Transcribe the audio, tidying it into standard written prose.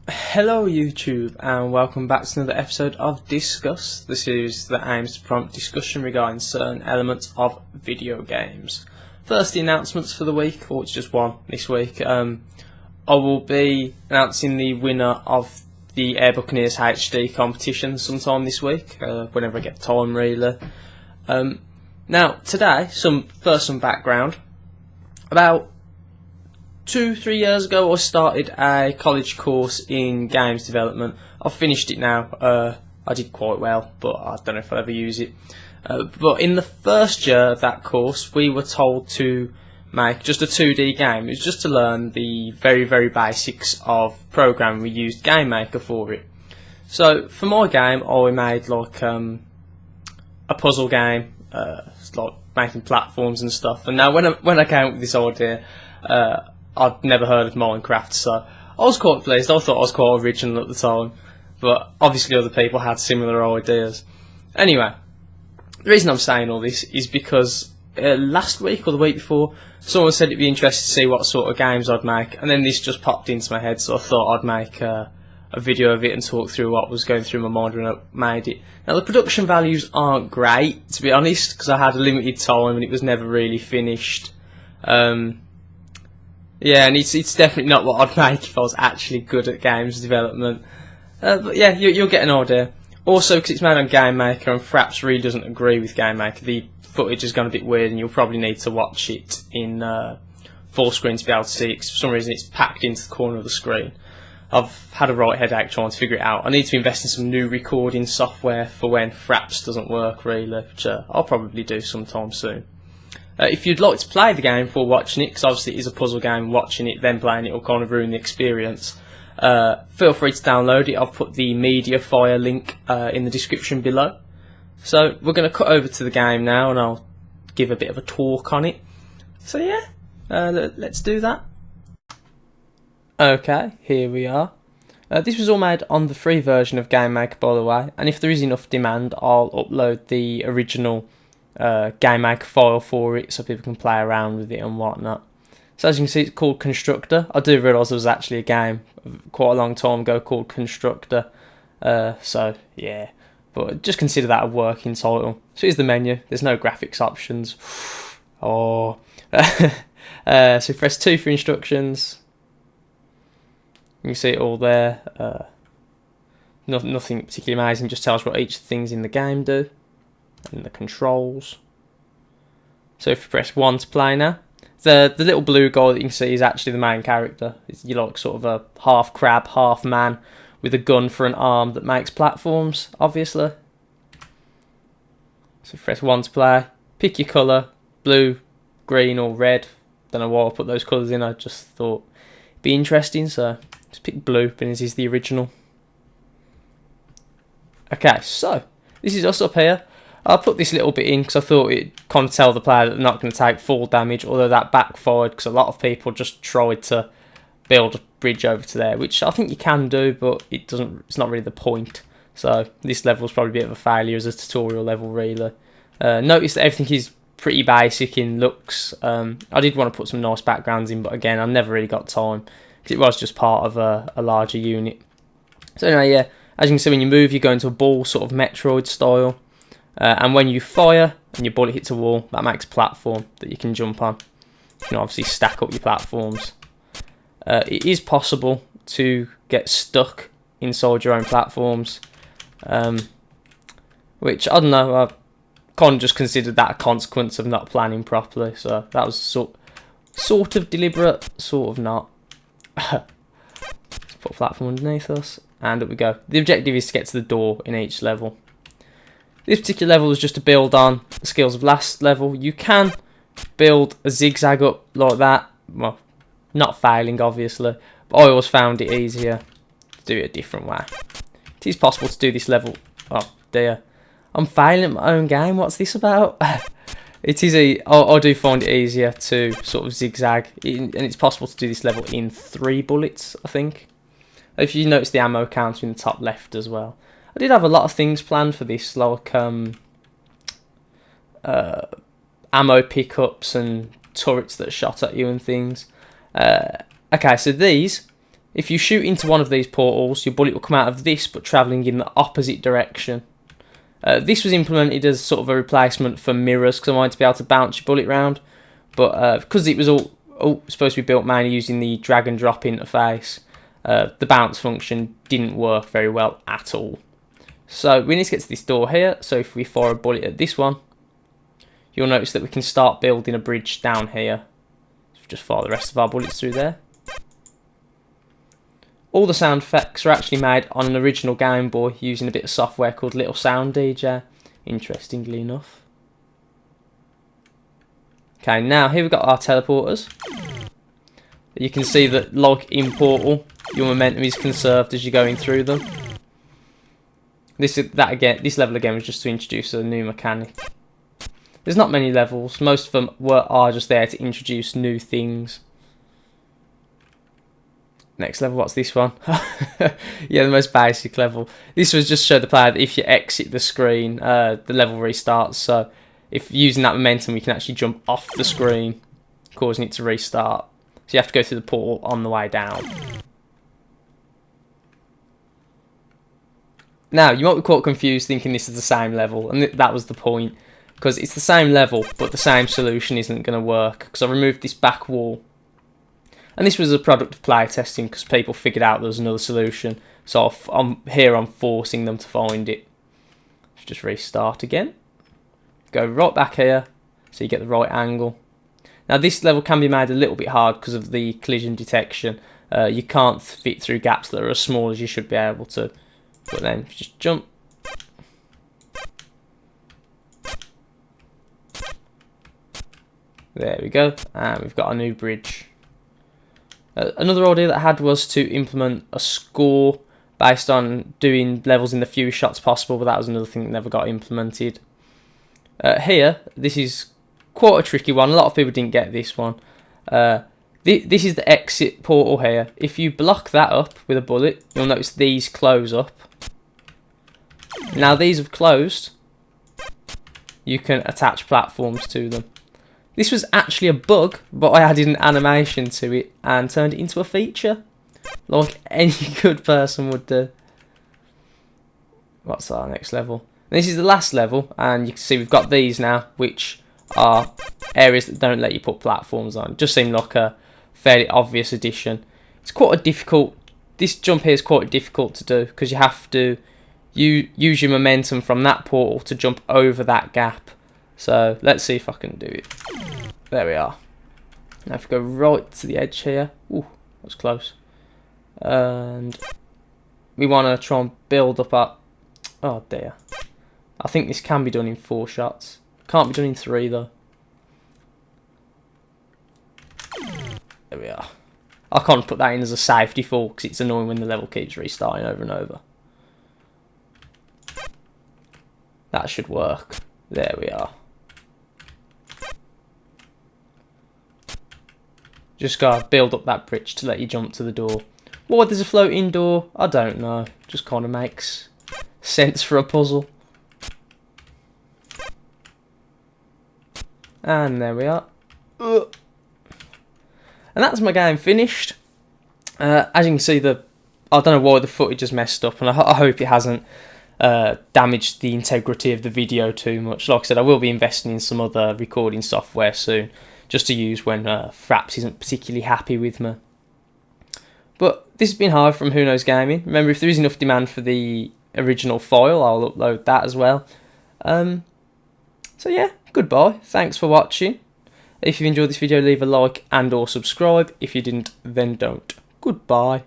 Hello YouTube and welcome back to another episode of Discuss, the series that aims to prompt discussion regarding certain elements of video games. First, the announcements for the week, or it's just one this week. I will be announcing the winner of the Air Buccaneers HD competition sometime this week, whenever I get time really. Now today, some background. About 2-3 years ago I started a college course in games development. I've finished it now. I did quite well, but I don't know if I'll ever use it. But in the first year of that course we were told to make just a 2D game. It was just to learn the very basics of programming. We used Game Maker for it. So for my game I made like a puzzle game, like making platforms and stuff. And now when I came up with this idea, I'd never heard of Minecraft, so I was quite pleased. I thought I was quite original at the time, but obviously other people had similar ideas. Anyway, the reason I'm saying all this is because last week or the week before, someone said it'd be interesting to see what sort of games I'd make, and then this just popped into my head, so I thought I'd make a video of it and talk through what was going through my mind when I made it. Now the production values aren't great, to be honest, because I had a limited time and it was never really finished. Yeah, and it's definitely not what I'd make if I was actually good at games development. But yeah, you'll get an idea. Also, because it's made on Game Maker and Fraps really doesn't agree with Game Maker, the footage has gone a bit weird and you'll probably need to watch it in full screen to be able to see it, because for some reason it's packed into the corner of the screen. I've had a right headache trying to figure it out. I need to invest in some new recording software for when Fraps doesn't work really, which I'll probably do sometime soon. If you'd like to play the game before watching it, because obviously it is a puzzle game, watching it then playing it will kind of ruin the experience, feel free to download it. I've put the media file link in the description below. So we're going to cut over to the game now and I'll give a bit of a talk on it. So yeah, let's do that. Okay, here we are. This was all made on the free version of Game Maker, by the way, and if there is enough demand I'll upload the original Game Maker file for it so people can play around with it and whatnot. So as you can see, it's called Constructor. I do realise there was actually a game quite a long time ago called Constructor, so yeah, but just consider that a working title. So here's the menu. There's no graphics options. Oh, so press 2 for instructions. You can see it all there. Nothing particularly amazing, just tells what each of the things in the game do. And the controls. So if you press 1 to play now, the little blue guy that you can see is actually the main character. You're like sort of a half crab, half man with a gun for an arm that makes platforms, obviously. So press 1 to play. Pick your colour, blue, green or red. Don't know why I put those colours in, I just thought it'd be interesting, so just pick blue, but this is the original. Okay, so this is us up here. I'll put this little bit in because I thought it'd kind of tell the player that they're not going to take full damage, although that backfired because a lot of people just tried to build a bridge over to there, which I think you can do, but it's not really the point. So this level is probably a bit of a failure as a tutorial level really. Notice that everything is pretty basic in looks. I did want to put some nice backgrounds in, but again I never really got time because it was just part of a larger unit. So anyway, yeah, as you can see when you move you go into a ball sort of Metroid style. And when you fire and your bullet hits a wall, that makes a platform that you can jump on. You can obviously stack up your platforms. It is possible to get stuck inside your own platforms, which I don't know, I kind of just considered that a consequence of not planning properly, so that was sort of deliberate, sort of not. Let's put a platform underneath us, and up we go. The objective is to get to the door in each level. This particular level is just to build on the skills of last level. You can build a zigzag up like that. Well, not failing obviously, but I always found it easier to do it a different way. It is possible to do this level. Oh dear, I'm failing at my own game. What's this about? It is I do find it easier to sort of zigzag, and it's possible to do this level in 3 bullets, I think. If you notice the ammo counter in the top left as well. I did have a lot of things planned for this, like ammo pickups and turrets that shot at you and things. Okay, so these If you shoot into one of these portals, your bullet will come out of this, but travelling in the opposite direction. This was implemented as sort of a replacement for mirrors, because I wanted to be able to bounce your bullet round. But because it was all supposed to be built mainly using the drag and drop interface, the bounce function didn't work very well at all. So we need to get to this door here. So if we fire a bullet at this one, you'll notice that we can start building a bridge down here. So just fire the rest of our bullets through there. All the sound effects are actually made on an original Game Boy using a bit of software called Little Sound DJ, interestingly enough. Okay, now here we've got our teleporters. You can see that, like in Portal, your momentum is conserved as you're going through them. This level again was just to introduce a new mechanic. There's not many levels. Most of them are just there to introduce new things. Next level, what's this one? Yeah, the most basic level. This was just to show the player that if you exit the screen, the level restarts. So if using that momentum, we can actually jump off the screen, causing it to restart. So you have to go through the portal on the way down. Now, you might be quite confused thinking this is the same level, and that was the point. Because it's the same level, but the same solution isn't going to work. Because I removed this back wall. And this was a product of playtesting, because people figured out there was another solution. So I'm forcing them to find it. Let's just restart again. Go right back here, so you get the right angle. Now this level can be made a little bit hard because of the collision detection. You can't fit through gaps that are as small as you should be able to. But then just jump. There we go, and we've got a new bridge. Another idea that I had was to implement a score based on doing levels in the fewest shots possible, but that was another thing that never got implemented. Here, this is quite a tricky one. A lot of people didn't get this one. This is the exit portal here. If you block that up with a bullet, you'll notice these close up. Now these have closed. You can attach platforms to them. This was actually a bug, but I added an animation to it and turned it into a feature, like any good person would do. What's our next level? This is the last level, and you can see we've got these now, which are areas that don't let you put platforms on. It just seemed like a fairly obvious addition. It's quite a difficult. This jump here is quite difficult to do because you have to use your momentum from that portal to jump over that gap. So let's see if I can do it. There we are. Now if we go right to the edge here. Ooh, that was close. And we want to try and build up our... Oh dear. I think this can be done in 4 shots. Can't be done in 3 though. There we are. I can't put that in as a safety fall because it's annoying when the level keeps restarting over and over. That should work. There we are. Just gotta build up that bridge to let you jump to the door. Why there's a floating door, I don't know. Just kind of makes sense for a puzzle. And there we are. And that's my game finished. As you can see, I don't know why the footage is messed up, and I hope it hasn't damaged the integrity of the video too much. Like I said, I will be investing in some other recording software soon, just to use when Fraps isn't particularly happy with me. But this has been Harv from WhoKnowsGaming. Remember, if there is enough demand for the original file, I'll upload that as well. So yeah, goodbye. Thanks for watching. If you've enjoyed this video, leave a like and or subscribe. If you didn't, then don't. Goodbye.